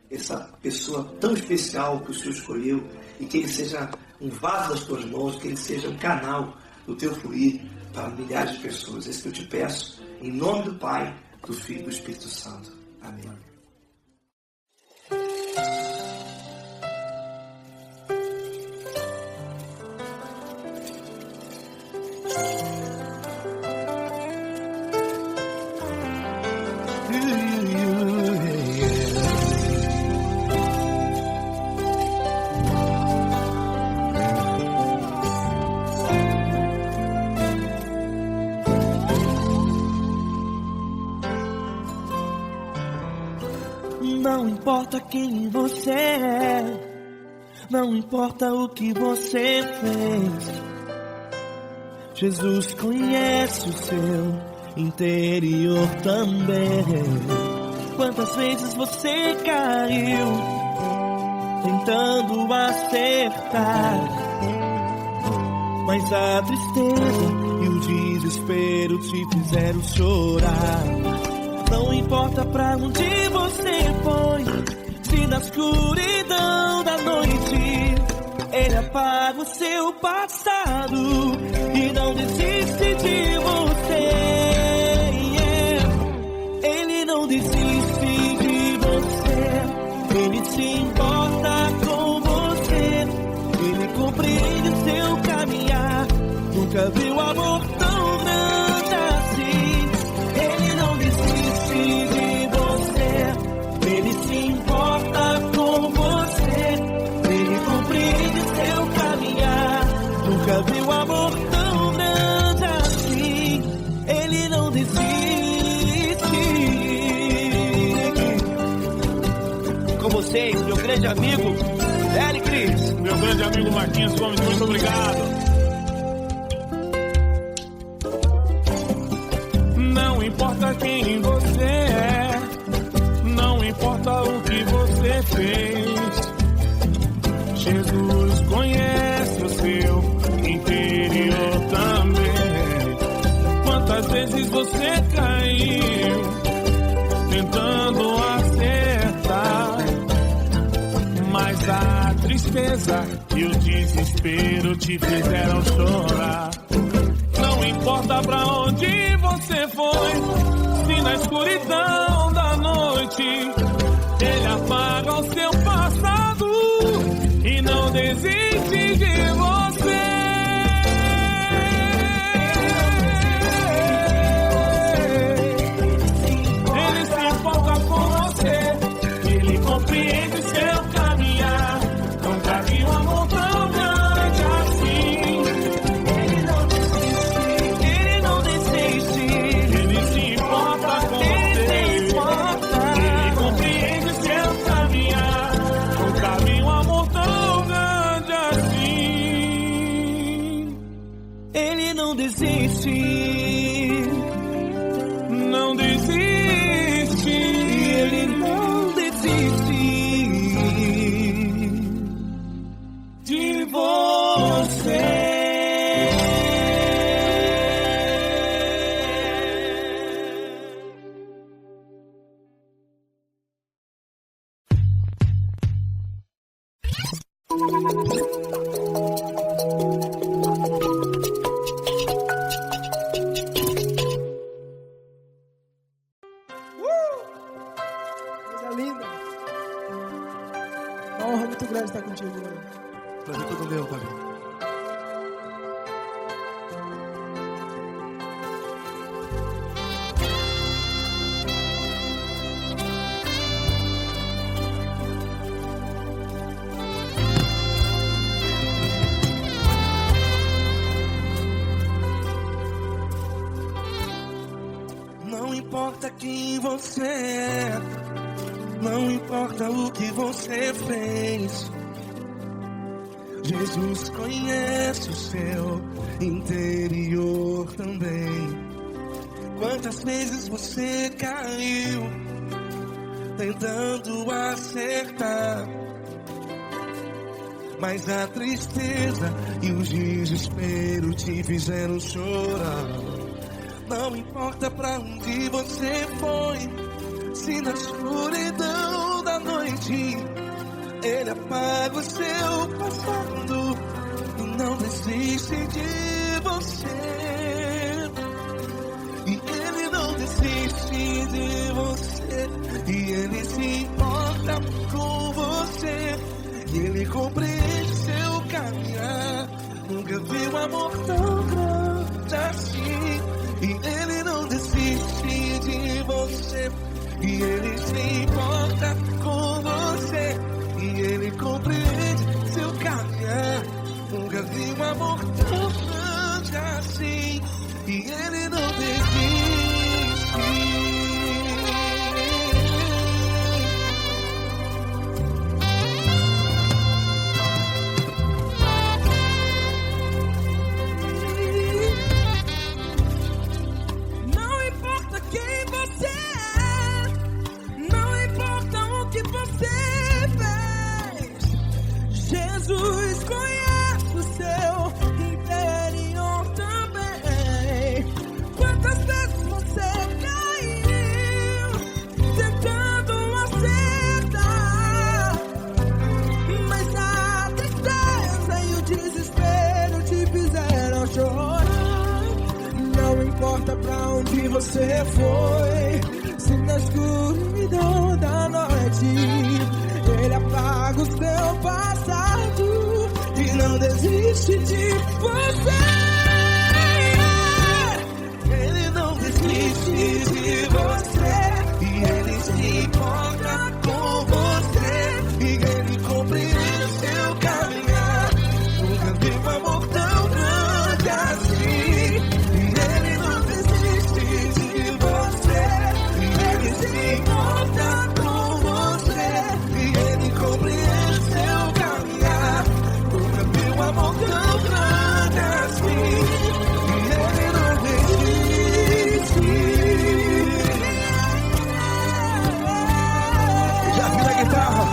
essa pessoa tão especial que o Senhor escolheu, e que ele seja um vaso das tuas mãos, que ele seja um canal do teu fluir para milhares de pessoas. É isso que eu te peço, em nome do Pai, do Filho e do Espírito Santo. Amém. Não importa quem você é, não importa o que você fez, Jesus conhece o seu interior também. Quantas vezes você caiu tentando acertar, mas a tristeza e o desespero te fizeram chorar. Não importa pra onde você foi, se na escuridão da noite Ele apaga o seu passado e não desiste de você. Ele não desiste de você, Ele se importa com você, Ele compreende seu caminhar. Nunca viu amor tão grande assim. Ele não desiste de você, Ele se importa com você, Ele compreende seu caminhar. Nunca viu amor tão grande assim. Ele não desiste. Com vocês, meu grande amigo Eli Cris. Meu grande amigo Marquinhos Gomes, muito obrigado. Não importa quem você é, não importa o que você fez, Jesus conhece o seu interior também. Quantas vezes você caiu tentando acertar, mas a tristeza e o desespero te fizeram chorar. Não importa pra onde você foi, se na escuridão da noite Ele apaga o seu passado e não desiste de você. Ele se importa com você, Ele compreende seu caminhar. Nunca vi um amor tão grande assim. Não desiste, não desiste, Ele não desiste de você. Não importa quem você é, não importa o que você fez, Jesus conhece o seu interior também. Quantas vezes você caiu tentando acertar, mas a tristeza e o desespero te fizeram chorar. Não importa pra onde você foi, Se na escuridão da noite Ele apaga o seu passado e não desiste de você. E Ele não desiste de você. E Ele se importa com você. E Ele compreende seu caminhar. Nunca vi um amor tão grande assim. E Ele não desiste de você. E Ele se importa com você. E Ele compreende seu caminhar. Nunca vi um amor tão grande assim. E Ele não desiste. Jesus conhece o seu interior também. Quantas vezes você caiu tentando acertar, mas a tristeza e o desespero te fizeram chorar. Não importa pra onde você foi, se na escuridão da noite Ele apaga o seu passado e não desiste de você. Ele não desiste de você. E Ele se importa com você. E Ele compreende seu caminhar. Nunca vi um amor tão grande assim. E Ele não desiste de você. E Ele se importa com você. E Ele compreende seu caminhar. Nunca vi um amor tão grande assim. E Ele não desiste. Já vi a guitarra.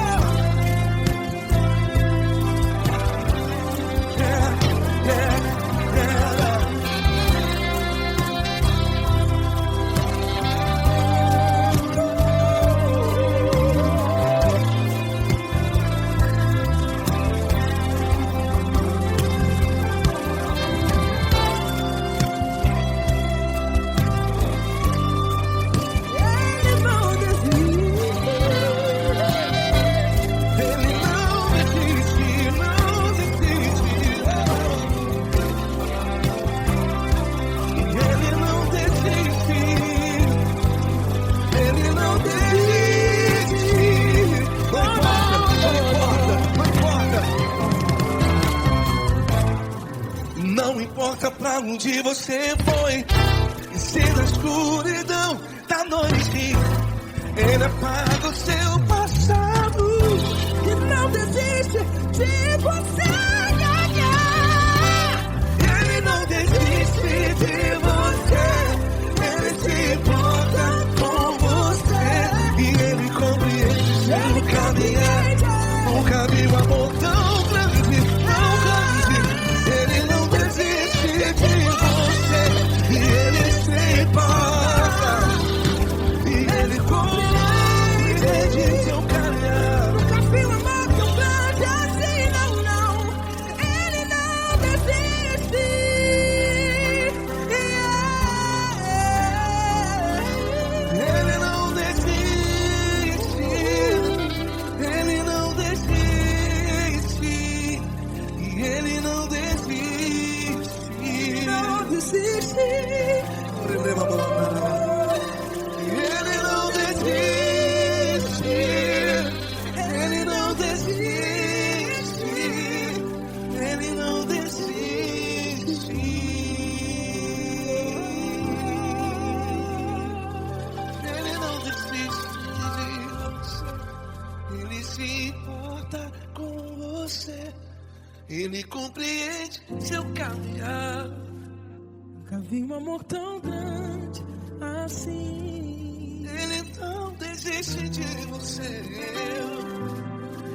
Não importa pra onde você foi, e se na escuridão da noite Ele apaga o seu passado e não desiste de você. Ele não desiste de você. Ele se importa com você. E Ele compreende seu caminhar. Nunca vi um amor tão grande, tão grande. Ele não desiste de você. E Ele se importa. E Ele compreende seu caminhar. Nunca vi um amor tão grande assim, não, não. Ele não desiste. Ele não desiste. Ele não desiste. E Ele não desiste. Não desiste. Ele não desiste. Ele não desiste. Ele não desiste. Ele não desiste de você. Ele se importa com você. Ele compreende seu caminhar. Nunca vi um amor tão grande assim. Ele não desiste de você.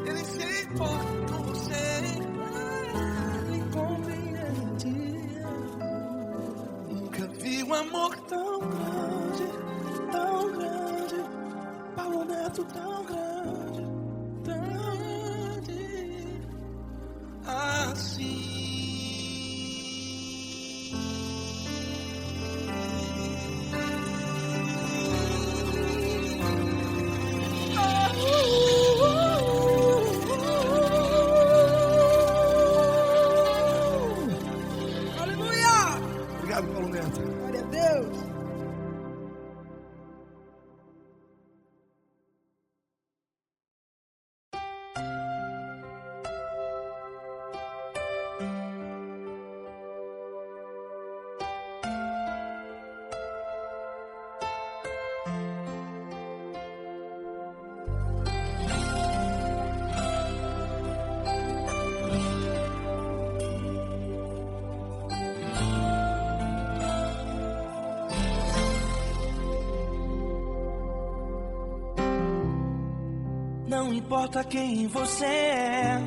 Ele se importa com você. Ele compreende. Nunca vi um amor tão grande, tão grande. momento tão grande assim. Aleluia! Obrigado, Paulo Neto. Glória a Deus! Não importa quem você é,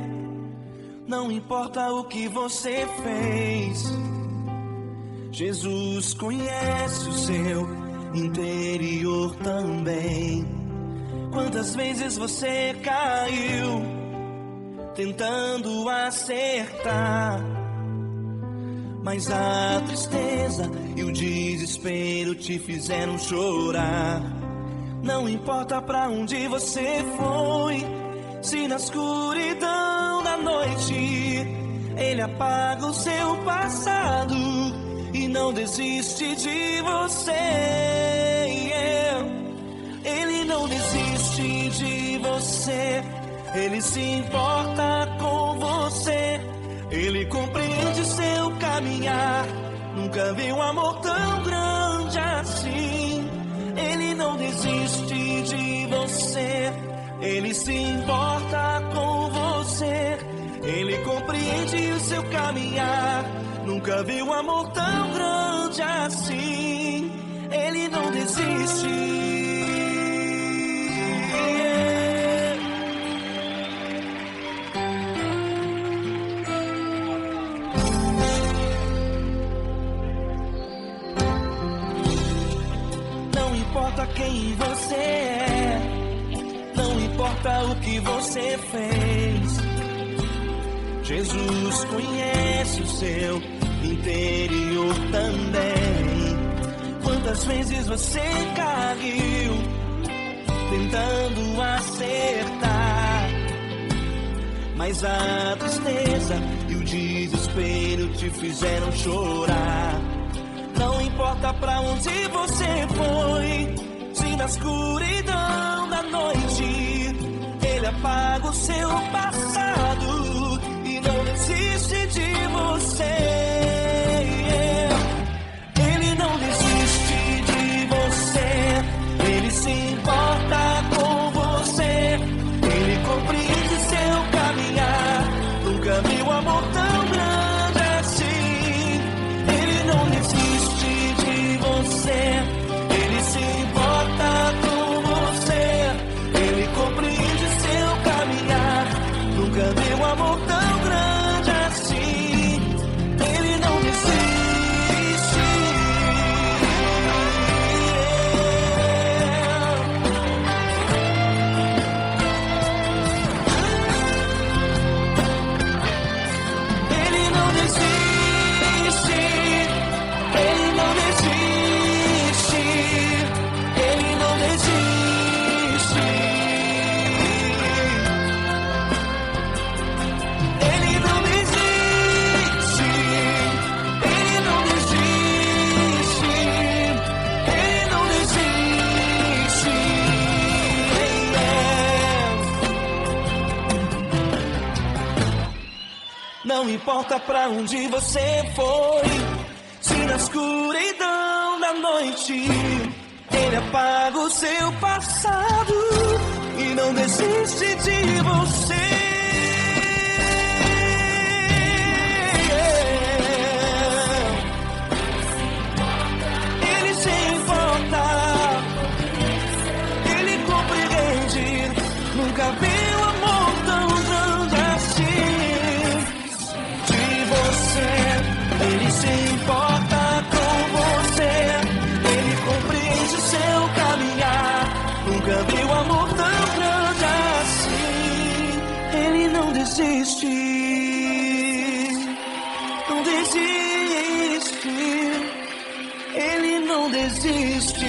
não importa o que você fez, Jesus conhece o seu interior também. Quantas vezes você caiu tentando acertar, mas a tristeza e o desespero te fizeram chorar. Não importa pra onde você foi, se na escuridão da noite Ele apaga o seu passado e não desiste de você. Ele não desiste de você, Ele se importa com você, Ele compreende seu caminhar. Nunca vi um amor tão grande assim. Ele não desiste de você, Ele se importa com você, Ele compreende o seu caminhar. Nunca vi um amor tão grande assim. Ele não desiste. Não importa quem você é, não importa o que você fez, Jesus conhece o seu interior também. Quantas vezes você caiu tentando acertar, mas a tristeza e o desespero te fizeram chorar. Não importa pra onde você foi, se na escuridão da noite Ele apaga o seu passado e não desiste de você. Ele não desiste de você, Ele se importa com você, Ele compreende seu caminhar. Nunca vi um amor tão grande assim. Ele não desiste de você, Ele se importa com você, Ele compreende seu caminhar. Nunca vi um amor tão grande assim. Ele não desiste. Ele não desiste. Ele não desiste. Ele não desiste. Ele não desiste. Ele não desiste. Ele não desiste. Não importa pra onde você foi, se na escuridão da noite Ele apaga o seu passado e não desiste de você. Ele se importa, Ele compreende. Nunca vi um amor tão grande assim. De você, Ele se importa com você, Ele compreende seu caminhar. Nunca vi um amor tão desiste.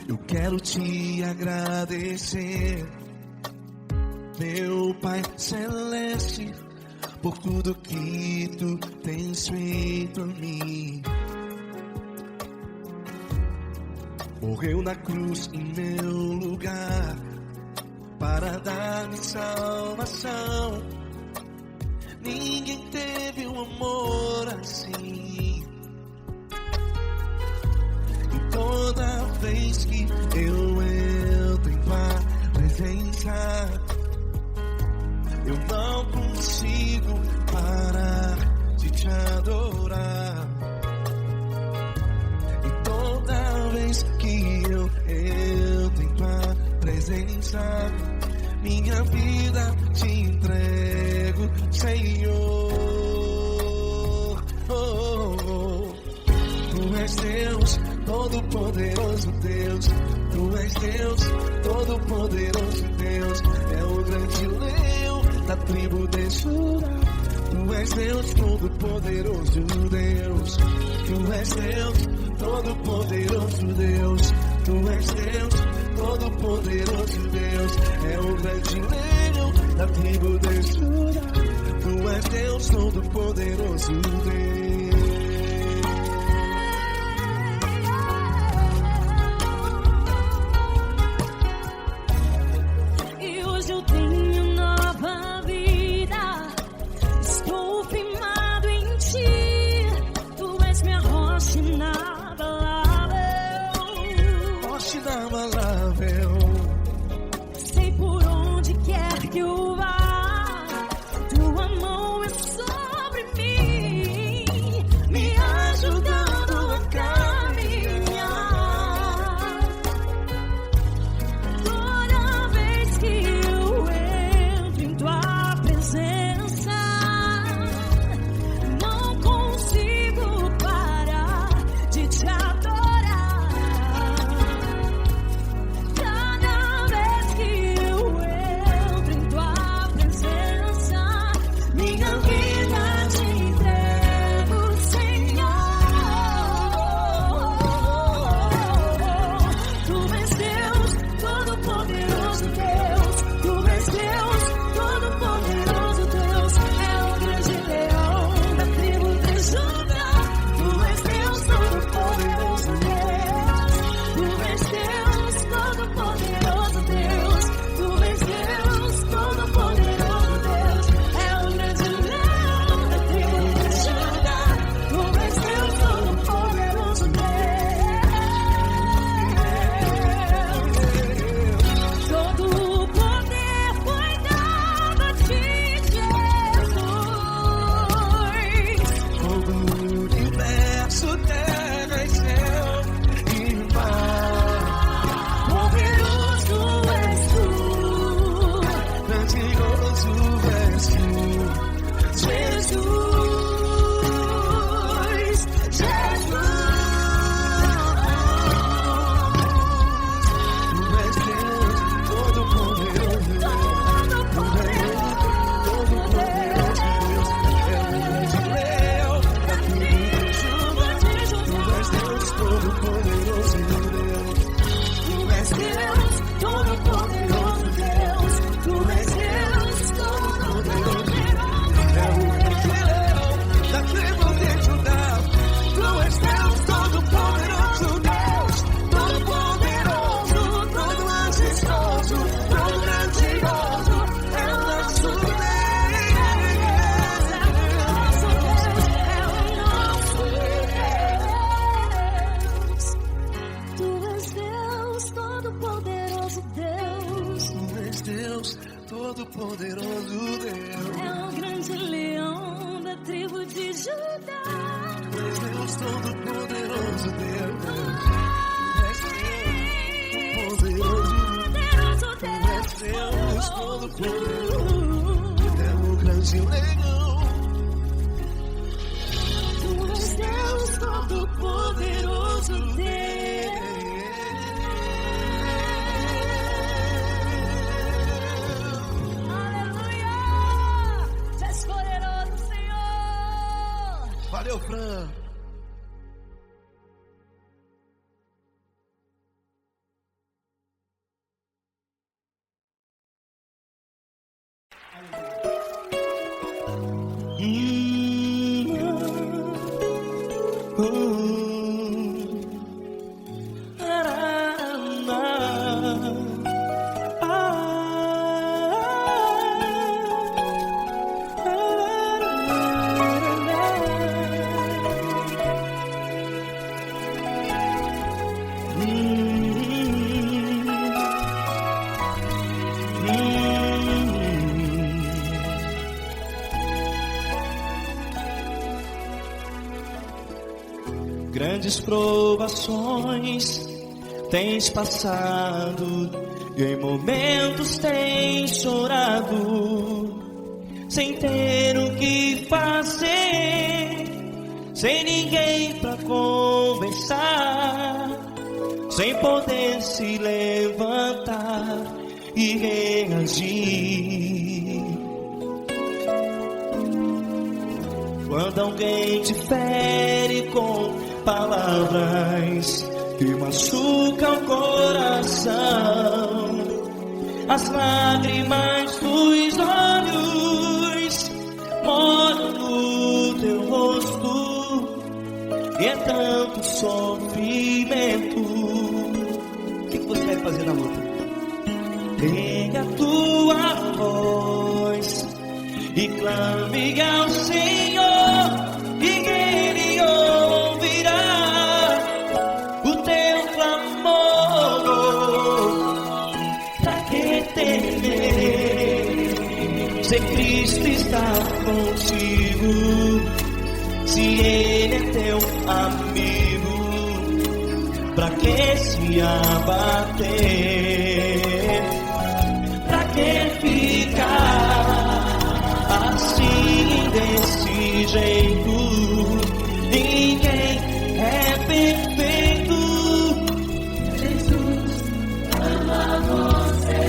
Eu quero te agradecer, meu Pai Celeste, por tudo que tu tens feito a mim. Morreu na cruz em meu lugar para dar-me salvação. Ninguém teve um amor assim. E toda vez que eu entro em tua presença, eu não consigo parar de te adorar. E toda vez que eu entro em tua presença, minha vida te entrego, Senhor. Tu és Deus, Todo-Poderoso Deus. Tu és Deus, Todo-Poderoso Deus. É o grande leão da tribo de Judá. Tu és Deus, Todo-Poderoso Deus. Tu és Deus, Todo-Poderoso Deus. Tu és Deus, Todo-Poderoso Deus. É o grande leão da tribo de Judá. Tu és Deus, Todo-Poderoso Deus. Sei por onde quer que eu vá, tua mão é sobre mim, me ajudando a caminhar. Toda vez que eu entro em tua presença, não consigo parar de te adorar. Todo-Poderoso Deus. Todo-Poderoso Deus. É o grande leão da tribo de Judá. És Deus Todo-Poderoso Deus. És Deus Poderoso. És Deus Todo-Poderoso. É o grande leão. Tu és Deus Todo-Poderoso Deus. Aleluia! Tu és poderoso, Senhor. Valeu, Fran. Grandes provações tens passado e em momentos tens chorado, sem ter o que fazer, sem ninguém pra conversar, sem poder se levantar e reagir. Quando alguém te fere com palavras que machucam o coração, as lágrimas dos olhos molham no teu rosto, e é tanto sofrimento. O que você vai fazer na luta? Pega a tua voz e clame ao Senhor, e Ele ouvirá o teu clamor. Pra que temer, se Cristo está contigo, se Ele é teu amigo? Pra que se abater? Pra que ficar assim desse jeito? Ninguém é perfeito. Jesus ama você.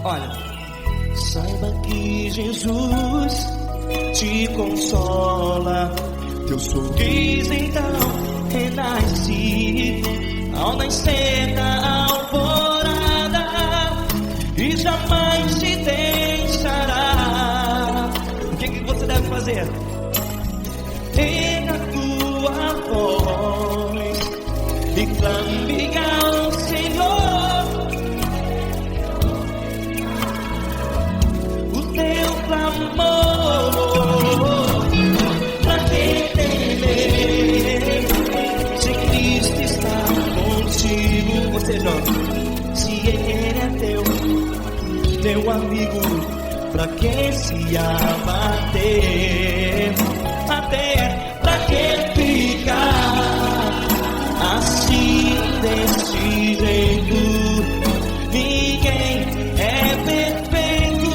Olha, saiba que Jesus te consola, teu sorriso então renasce ao nascer da alvorada, e jamais te deixará. O que você deve fazer? Pega a tua voz e clame ao Senhor, o teu clamor. Pra que temer, se Cristo está contigo? Você joga. Se Ele é teu amigo, pra que se abater? Até pra que ficar assim desse jeito? Ninguém é perfeito.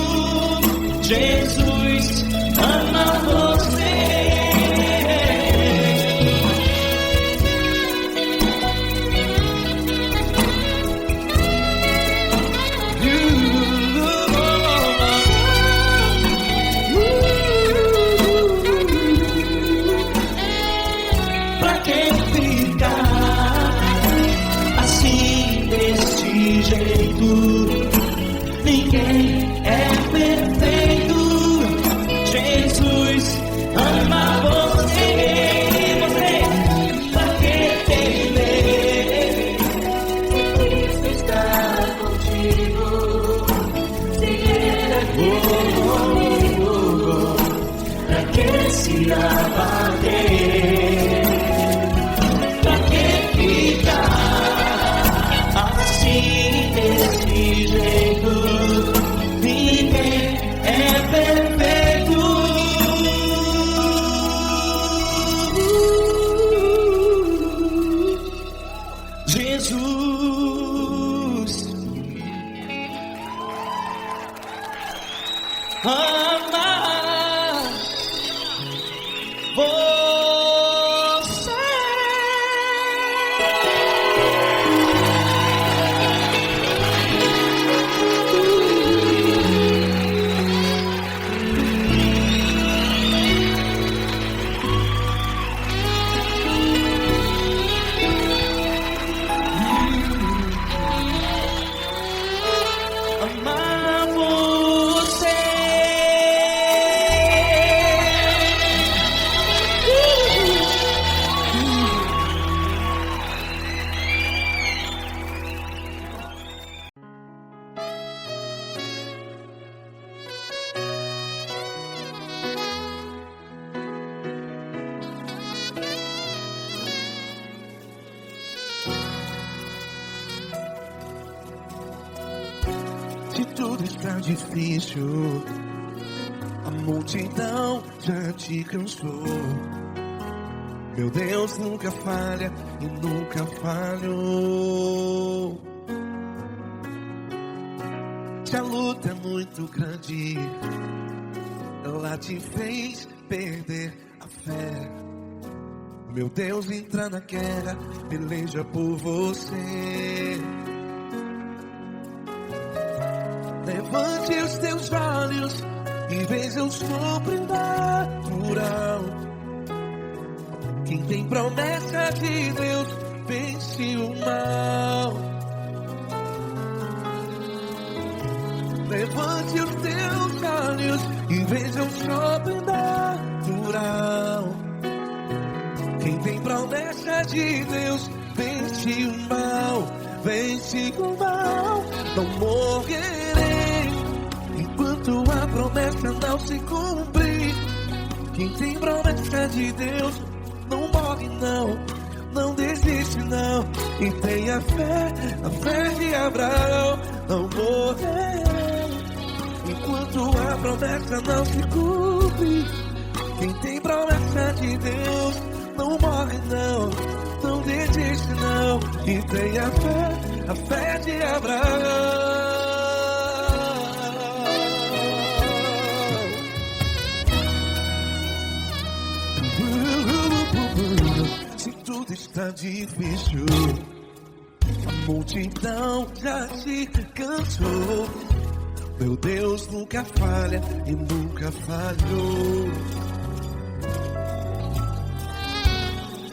Jesus ama você. Ninguém é perfeito. Jesus ama você. Você, pra que temer? Cristo está contigo. Se Ele é comigo, pra que se abater? Pra que ficar assim desse jeito? Jesus, amar você. Amar você. Se tudo está difícil, a multidão já te cansou. Meu Deus nunca falha e nunca falhou. Se a luta é muito grande, ela te fez perder a fé. Meu Deus entra na guerra, peleja por você. Levante os teus olhos e veja o sobrenatural. Quem tem promessa de Deus vence o mal. Levante os teus olhos e veja o sobrenatural. Quem tem promessa de Deus vence o mal. Vence o mal. Não morrerei enquanto a promessa não se cumprir. Quem tem promessa de Deus não morre não, não desiste não. E tenha fé, a fé de Abraão. Não morrerei enquanto a promessa não se cumpre. Quem tem promessa de Deus não morre não, não desiste não. E tenha fé, a fé de Abraão. Se tudo está difícil, a multidão já se cansou. Meu Deus nunca falha e nunca falhou.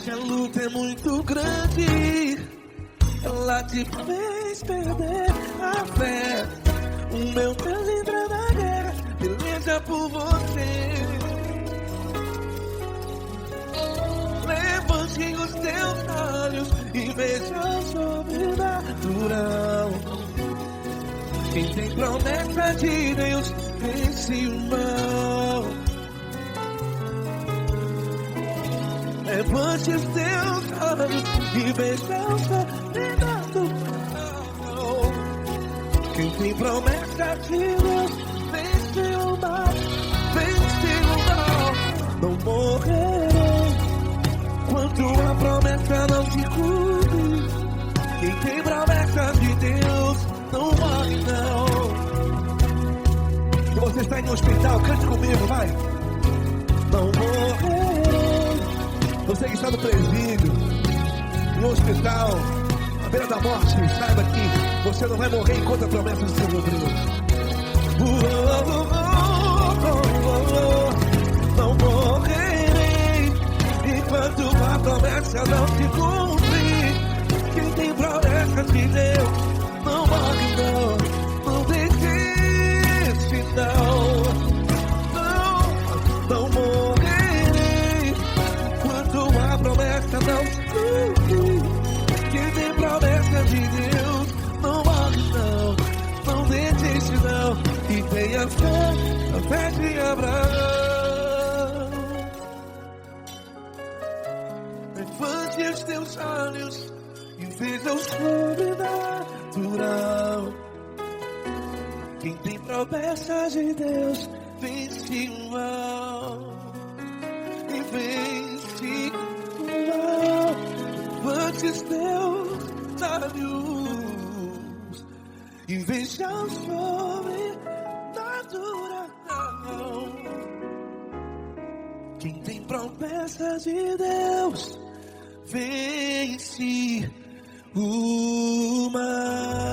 Se a luta é muito grande, ela te fez perder a fé. O meu Deus entra na guerra, peleja por você. Levante os teus olhos e veja o sobrenatural. Quem tem promessa de Deus vence o mal. Levante os teus olhos e veja o sobrenatural. Quem tem promessa de Deus vence o mal. Vence o mal. Não morrerei enquanto a promessa não se cumpre. Quem tem promessa de Deus não morre não. Se você está em um hospital, cante comigo, vai. Não morrerei. Você que está no presídio, no hospital, à beira da morte, saiba que você não vai morrer enquanto a promessa não se cumprir. Não morrerei enquanto a promessa não se cumprir. Quem tem promessa de Deus não morre não, não desiste não. Não morrerei enquanto a promessa não se cumprir. Quem tem promessa de Deus não morre não, não desiste não. E tenha fé, a fé de Abraão. Levante os teus olhos e veja o sobrenatural. Quem tem promessa de Deus vence o mal. E vence o mal. Levante os teus inveja sobre natural. Quem tem promessas de Deus vence o mar.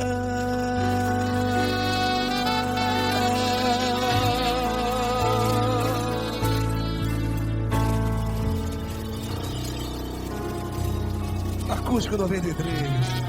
Acústico 93.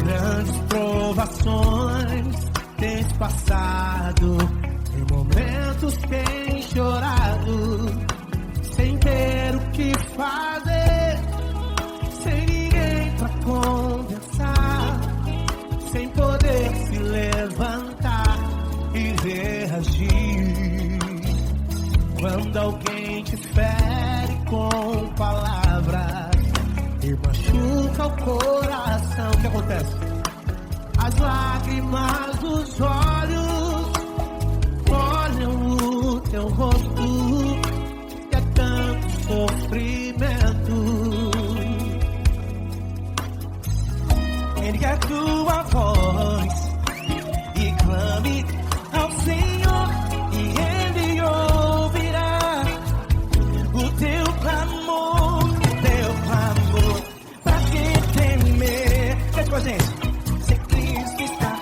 Grandes provações tens passado, em momentos tem chorado, sem ter o que fazer, sem ninguém pra conversar, sem poder se levantar e reagir. Quando alguém te fere com palavras e machuca o coração, o que acontece? As lágrimas dos olhos molham o teu rosto, e é tanto sofrimento. Ergue a tua voz e clame ao Senhor, e Ele ouvirá o teu clamor, pra que temer? Deixa com a gente. Se Cristo está,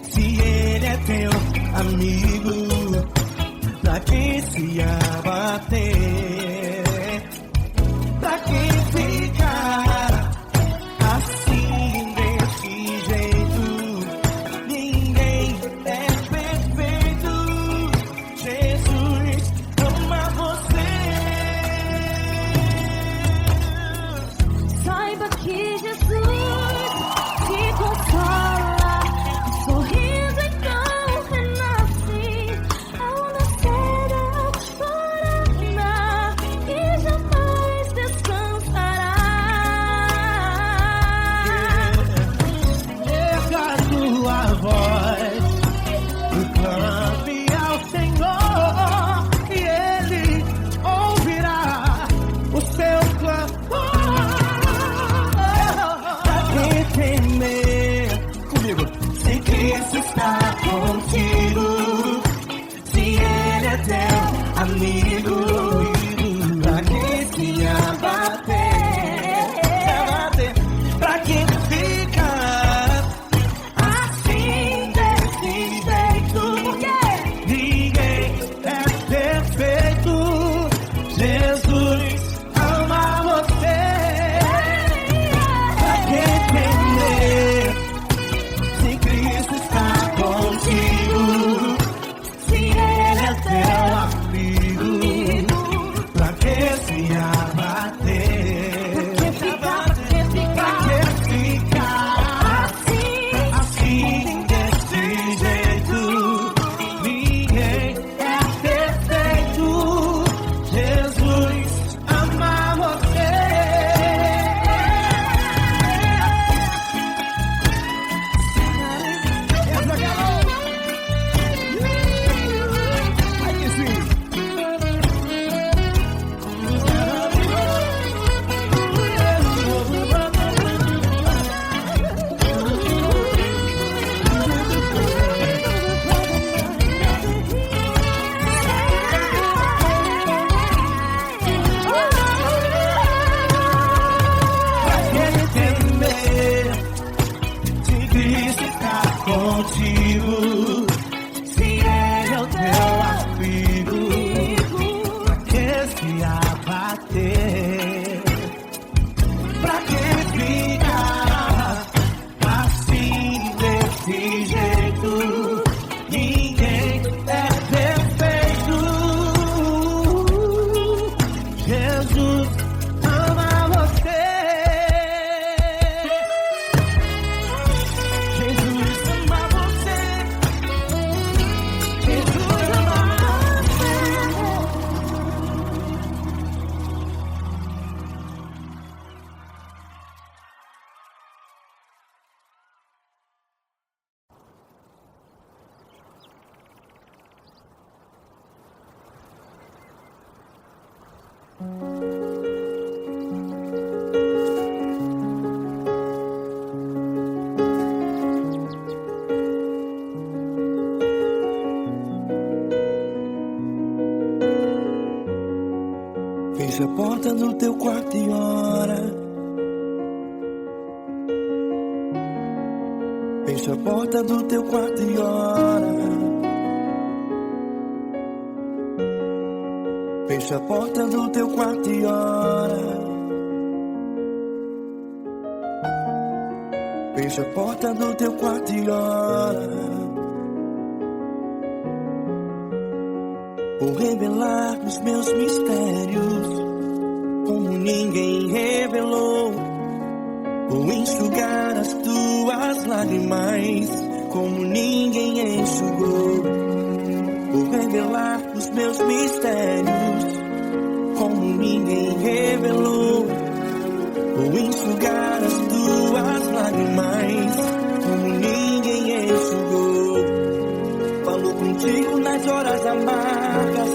se Ele é teu amigo, pra que se abater? Pra que ficar assim desse jeito? Ninguém é perfeito. Jesus ama você. Saiba que Jesus te consola, o sorriso então renasce ao nascer da corona. Fecha a porta do teu quarto e ora. Fecha a porta do teu quarto e ora. Fecha a porta do teu quarto e ora. Fecha a porta do teu quarto e ora. Vou revelar os meus mistérios como ninguém revelou. Vou enxugar as tuas lágrimas como ninguém enxugou. Vou revelar os meus mistérios como ninguém revelou. Vou enxugar as tuas lágrimas como ninguém enxugou. Falo contigo nas horas amargas,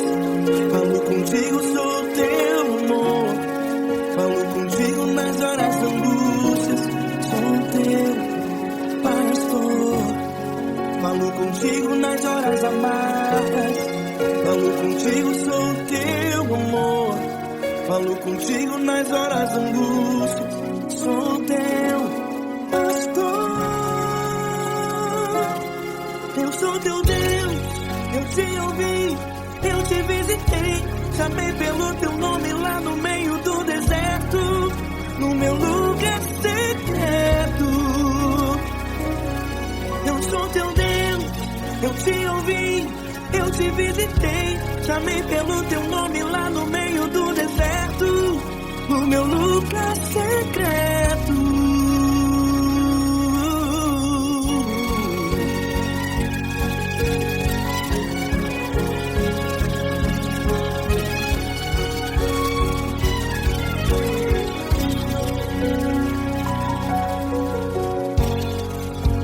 falo contigo, sou teu amor. Falo contigo nas horas da angústias, sou teu pastor. Falo contigo nas horas amargas, falo contigo, sou teu amor. Falo contigo nas horas da angústias, sou teu pastor. Eu sou teu Deus, eu te ouvi, eu te visitei. Chamei pelo teu nome lá no meio do deserto, no meu lugar secreto. Eu sou teu Deus, eu te ouvi, eu te visitei. Chamei pelo teu nome lá no meio do deserto, no meu lugar secreto.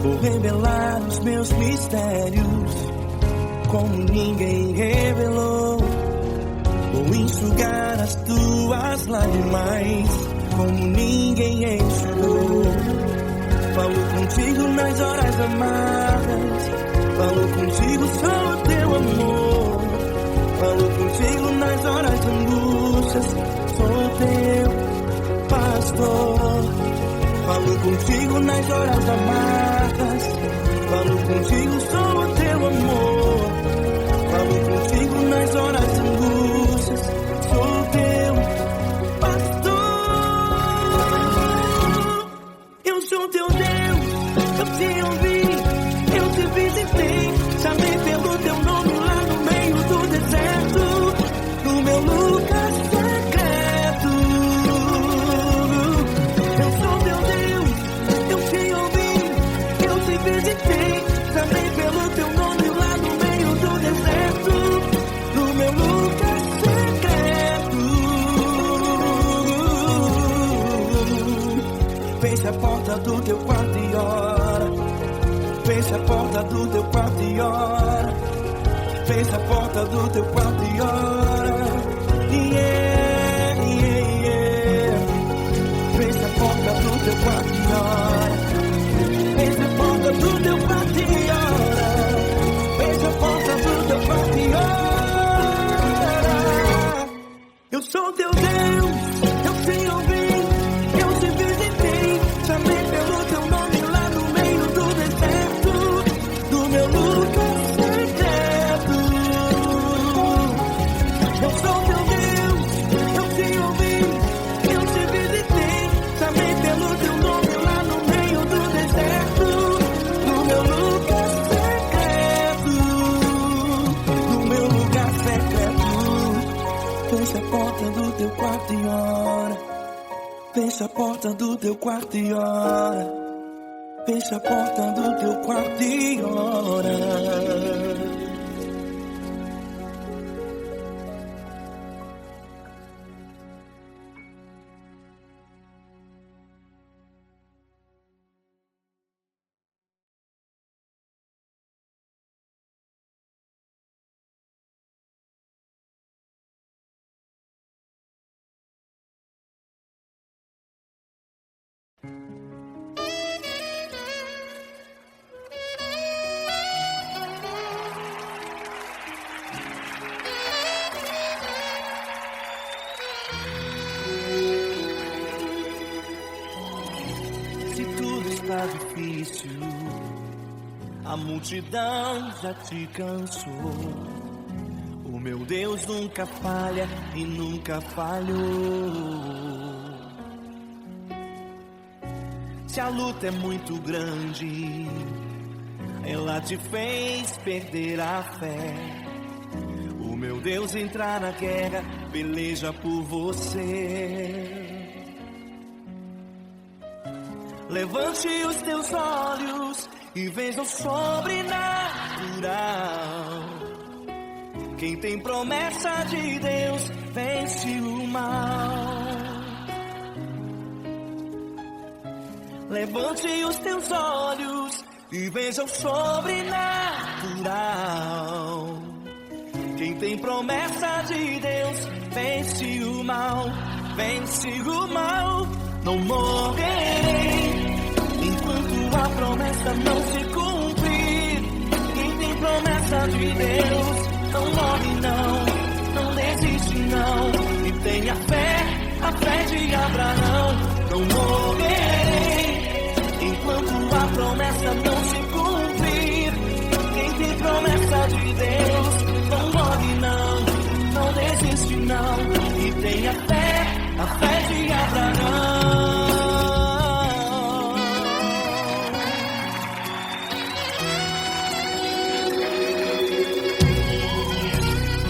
Vou revelar os meus mistérios como ninguém revelou. Vou enxugar as tuas lágrimas como ninguém enxugou. Falo contigo nas horas amargas, falo contigo, sou teu amor. Falo contigo nas horas de angústias, sou teu pastor. Falo contigo nas horas amargas, falo contigo, sou teu amor. Falo contigo nas horas de angústias, sou teu pastor. Eu sou teu Deus, eu te ouvi, eu te visitei. Chamei pelo teu nome lá no meio do deserto, no meu lugar secreto. Eu sou teu Deus, eu te ouvi, eu te visitei. Chamei pelo teu nome lá no meio do deserto, no meu lugar secreto. Fecha a porta do teu quarto e ora. Fecha a porta do teu quarto e ora. Fecha a porta do teu quarto e ora. Yeah, yeah, yeah. Fecha a porta do teu quarto e ora. Fecha a porta do teu quarto e ora. Fecha a porta do teu quarto e ora. Eu sou teu Deus, eu te ouvi, eu te visitei. Chamei pelo teu nome lá no meio do deserto, do meu lugar secreto. Eu sou teu Deus, eu te ouvi, eu te visitei. Chamei pelo teu nome lá no meio do deserto, do meu lugar secreto, do meu lugar secreto. Fecha a porta do teu quarto e ora. Fecha a porta do teu quarto e ora. Fecha a porta do teu quarto e ora. está difícil, a multidão já te cansou. O meu Deus nunca falha e nunca falhou. Se a luta é muito grande, ela te fez perder a fé. O meu Deus entrar na guerra, peleja por você. Levante os teus olhos e veja o sobrenatural. Quem tem promessa de Deus vence o mal. Levante os teus olhos e veja o sobrenatural. Quem tem promessa de Deus vence o mal, vence o mal. Não morrerei enquanto a promessa não se cumprir. Quem tem promessa de Deus não morre não, não desiste não. E tenha fé, a fé de Abraão. Não morrerei enquanto a promessa não se cumprir. Quem tem promessa de Deus não morre não, não desiste não. E tenha fé, a fé de Abraão.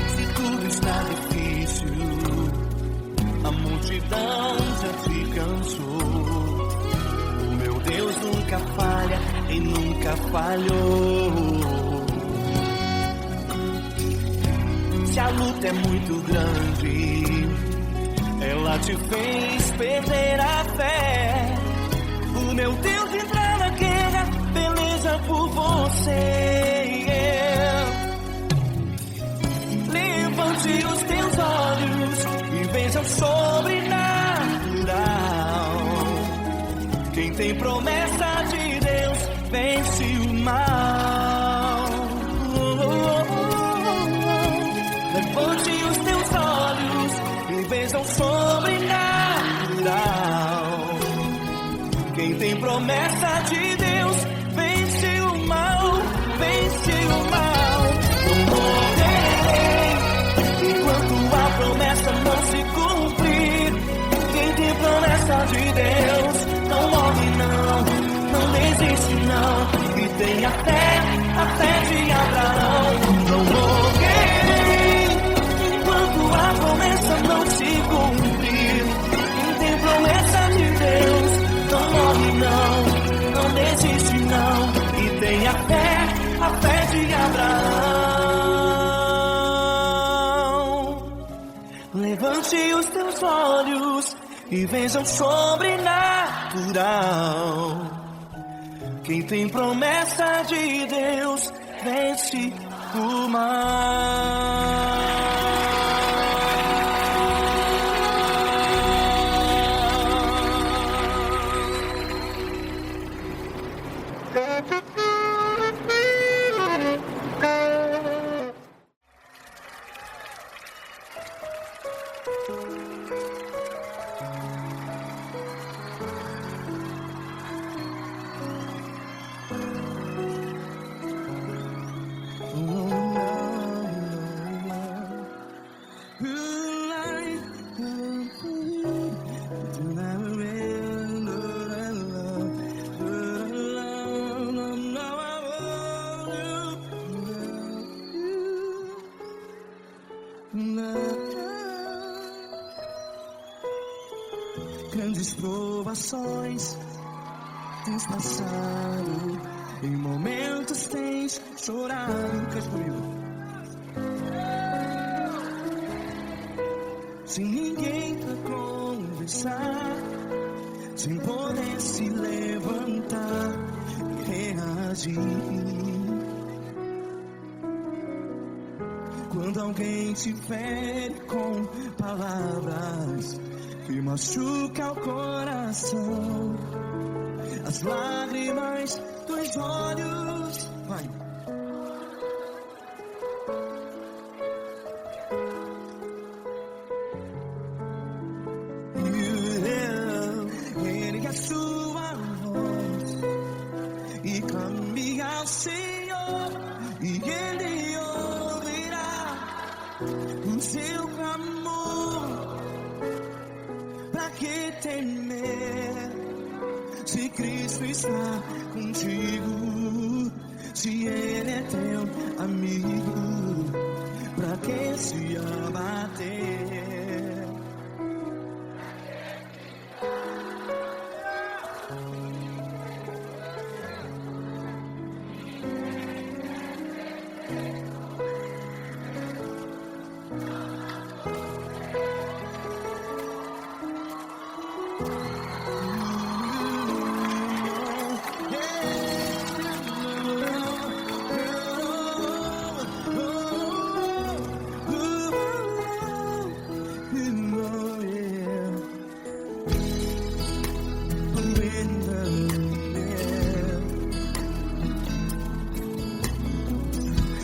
Se tudo está difícil, a multidão já te cansou. O meu Deus nunca falha e nunca falhou. Se a luta é muito grande, ela te fez perder a fé. O meu Deus entrar na guerra, peleja por você. Levante os teus olhos e veja o sobrenatural. Quem tem promessa de Deus vence o mal. Levante os teus olhos e veja o sobrenatural. Quem tem promessa de Deus vence o mal, vence o mal. Não morrerei enquanto a promessa não se cumprir. Quem tem promessa de Deus não morre não, não desiste não. E tenha fé, a fé de Abraão. Não morrerei enquanto a promessa não se cumprir. Quem tem promessa de Deus não morre não, não desiste não. E tenha fé, a fé de Abraão. Levante os teus olhos e veja o sobrenatural. Quem tem promessa de Deus vence o mal. Grandes provações tens passado, em momentos tens chorado. Cante comigo. Sem ninguém pra conversar, sem poder se levantar e reagir. Quando alguém te fere com palavras que machuca o coração, as lágrimas dos olhos, vai. Ergue a sua voz seu clamor. Pra que temer? Se Cristo está contigo, se Ele é teu amigo, pra que se abater?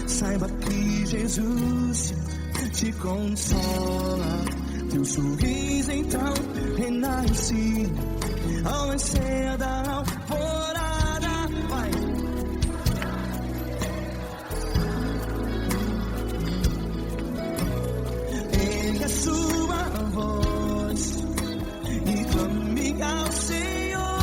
Saiba que Jesus te consola, teu sorriso então renasce ao nascer da alvorada. Vai. Ergue a sua voz e clame ao Senhor.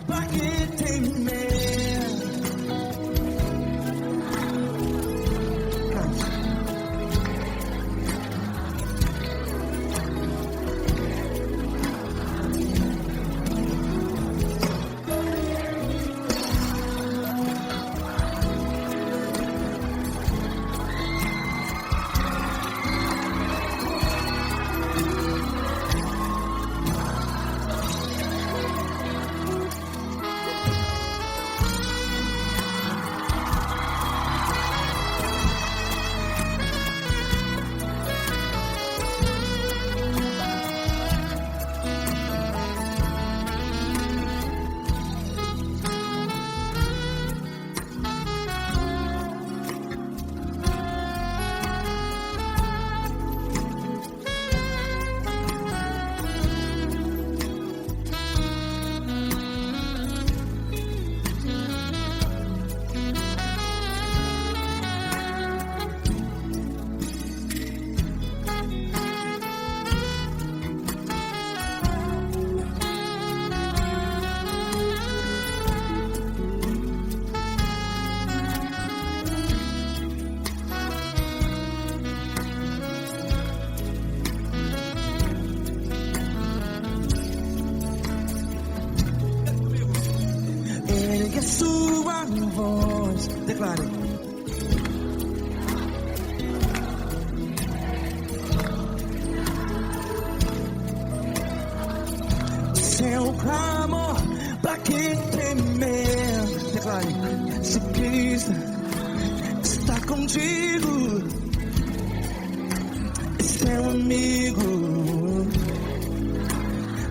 Pra que temer? Ergue a sua voz, declare. Seu clamor, pra que temer? Declare. Se Cristo está contigo, seu amigo,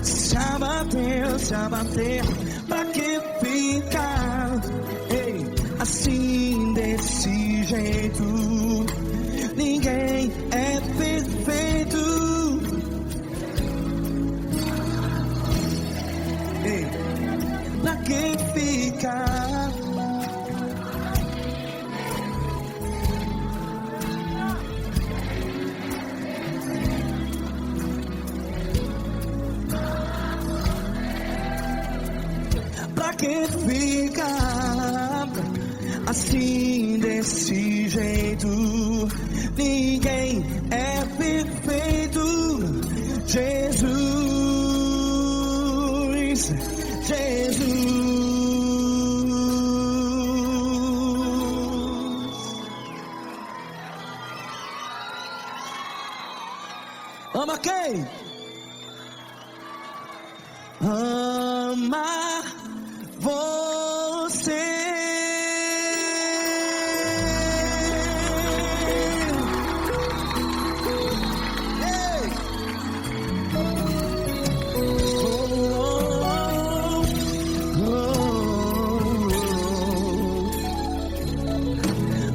se abater, pra que ficar, ei, assim desse jeito? Ninguém é perfeito. Ei, pra que ficar? Pra que ficar assim desse jeito? Ninguém é perfeito. Jesus, Jesus. Ama quem? Ama você.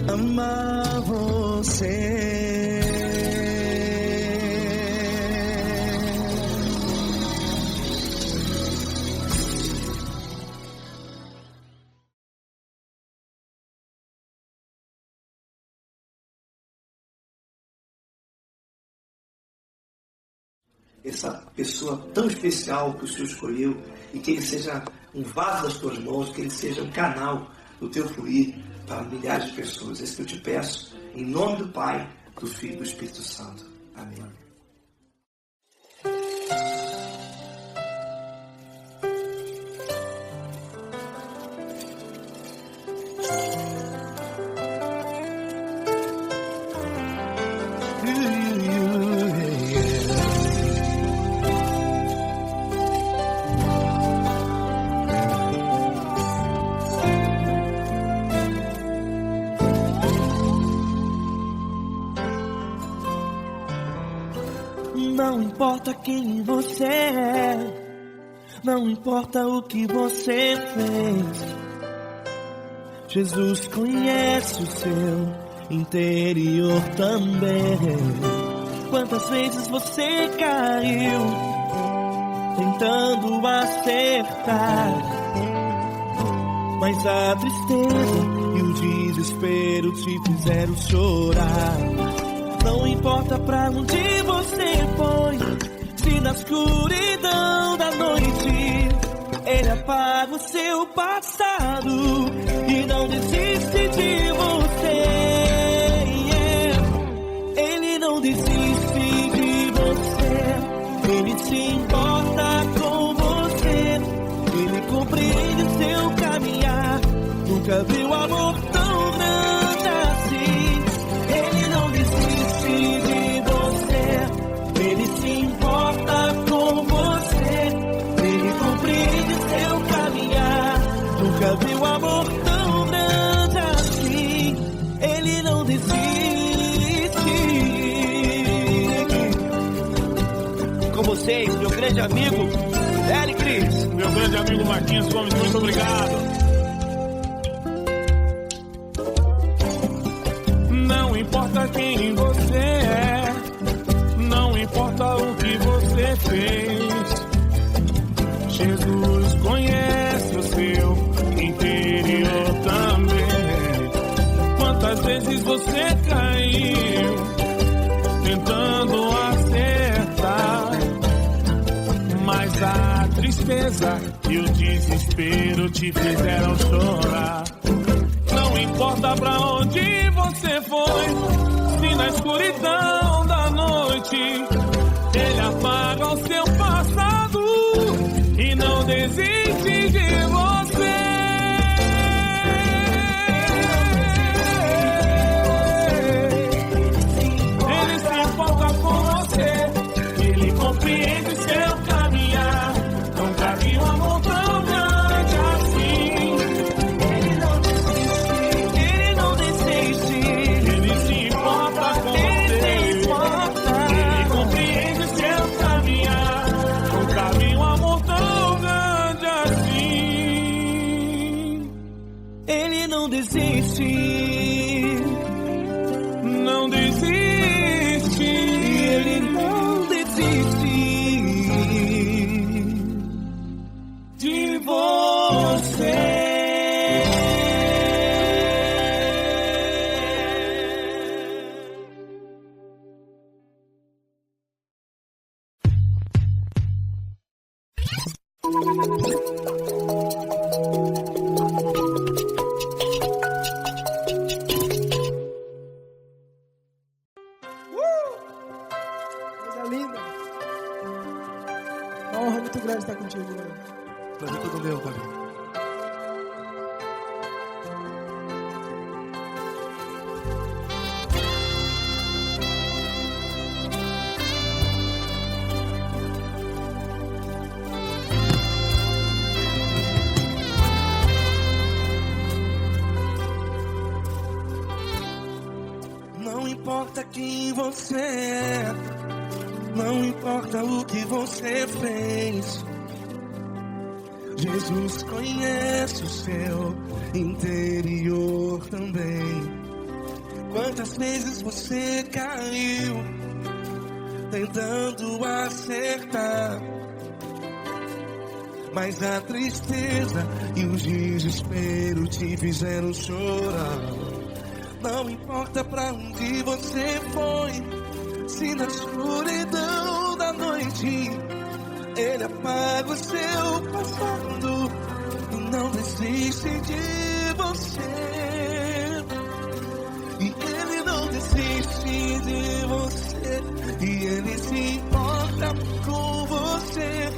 Ama você. essa pessoa tão especial que o Senhor escolheu e que ele seja um vaso das tuas mãos, que ele seja um canal do teu fluir para milhares de pessoas. É isso que eu te peço, em nome do Pai, do Filho e do Espírito Santo. Amém. Não importa quem você é, não importa o que você fez, Jesus conhece o seu interior também. Quantas vezes você caiu tentando acertar, mas a tristeza e o desespero te fizeram chorar. Não importa pra onde você foi, se na escuridão da noite Ele apaga o seu passado e não desiste de você. Ele não desiste de você, Ele se importa com você, Ele compreende o seu caminhar. Nunca viu amor tão grande assim. Ele não desiste de você, Ele se importa com você, Ele compreende seu caminhar. Nunca viu amor tão grande assim. Ele não desiste. Com vocês, meu grande amigo Eli Cris. Meu grande amigo Marquinhos Gomes, muito obrigado. Não importa quem você é, não importa o que você fez, Jesus conhece o seu interior também. Quantas vezes você caiu tentando acertar, mas a tristeza e o desespero te fizeram chorar. Não importa pra onde você foi, se na escuridão da noite Ele apaga o seu passado e não desiste de você. Ele se importa com você, Ele compreende seu caminhar. Nunca vi um amor tão grande assim. Ele não desiste, Ele se importa com você, Ele compreende seu caminhar. Nunca vi um amor tão grande assim. Ele não desiste, Não desiste, Ele não desiste de você. Coisa linda. Uma honra muito grande estar contigo, Lord. Prazer todo meu, Pai. Não importa quem você é, não importa o que você fez, Jesus conhece o seu interior também. Quantas vezes você caiu tentando acertar, mas a tristeza e o desespero te fizeram chorar. Não importa pra onde você foi, se na escuridão escuridão da noite, Ele apaga o seu passado e não desiste de você. E Ele não desiste de você. E Ele se importa com você.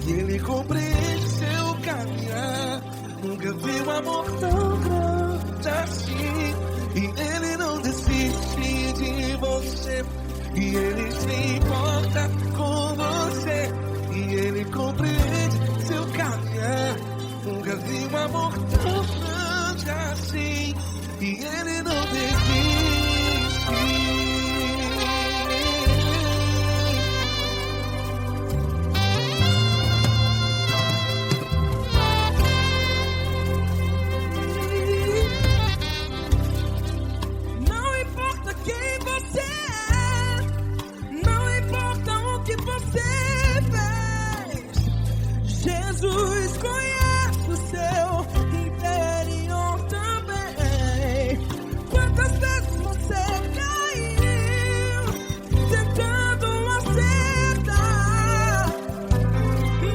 E Ele compreende seu caminhar. Nunca vi um amor tão grande assim. E Ele não desiste de você. E Ele se importa com você. E Ele compreende seu caminhar. Nunca vi um amor tão grande assim. E Ele não desiste. Não importa quem você é, não importa o que você fez, Jesus conhece o seu interior também. Quantas vezes você caiu tentando acertar,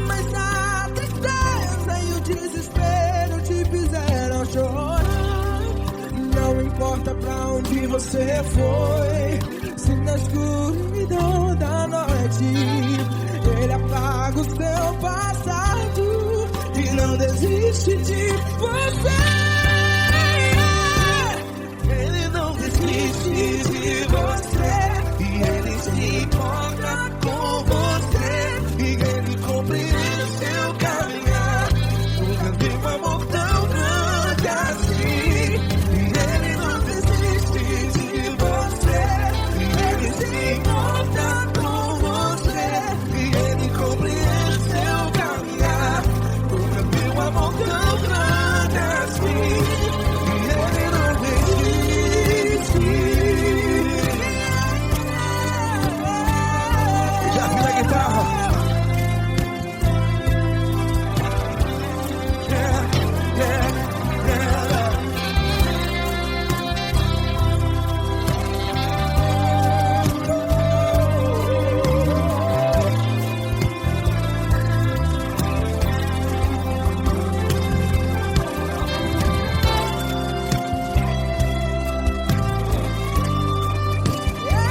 mas a tristeza e o desespero te fizeram chorar. Não importa pra onde você foi, se na escuridão da noite Ele apaga o seu passado e não desiste de você. Ele não desiste de você. E Ele se importa com você. E Ele compreende seu caminhar. Nunca vi um amor tão grande assim. E Ele não desiste de você. E Ele se importa com você. E Ele compreende seu caminhar. Nunca vi um amor tão grande assim. E Ele não desiste. Já vi na guitarra.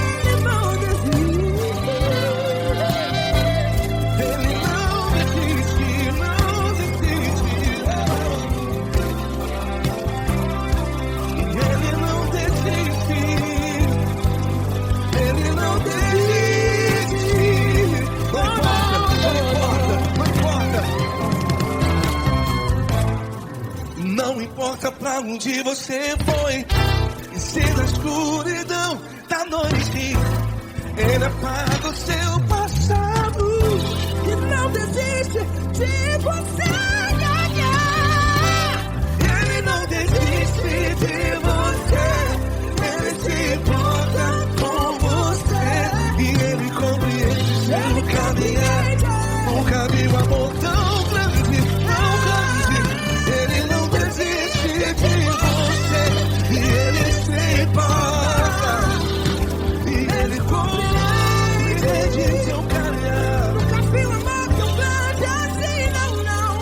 Ele não desiste. Ele não desiste, não desiste. Ele não desiste. Ele não desiste. Não importa pra onde você foi, e se na escuridão da noite Ele apaga o seu passado E não desiste de você. Ele não desiste de você. Ele se importa com você. E Ele compreende seu caminhar. Nunca vi um amor tão grande, tão grande. Ele não desiste de você. E Ele se importa. E Ele compreende seu caminhar. Nunca vi um amor tão grande assim, não, não.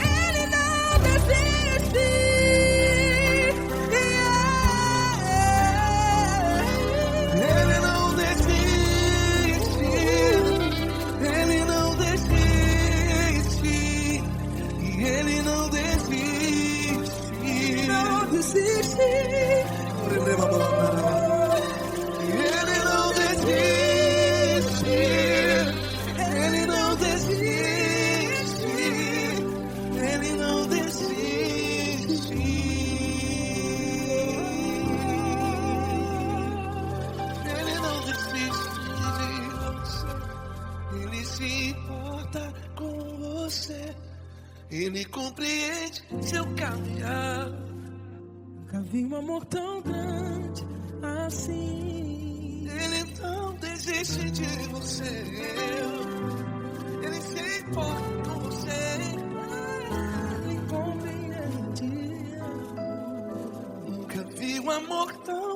Ele não desiste. Ele não desiste. Ele não desiste. E Ele não desiste. Não desiste. Ele não desiste. Ele não desiste. Ele não desiste. Ele não desiste de você. Ele se importa com você. Ele compreende seu caminhar. Nunca vi um amor tão grande assim. Ele não desiste de você. Ele se importa com você. Ele compreende. Nunca vi um amor tão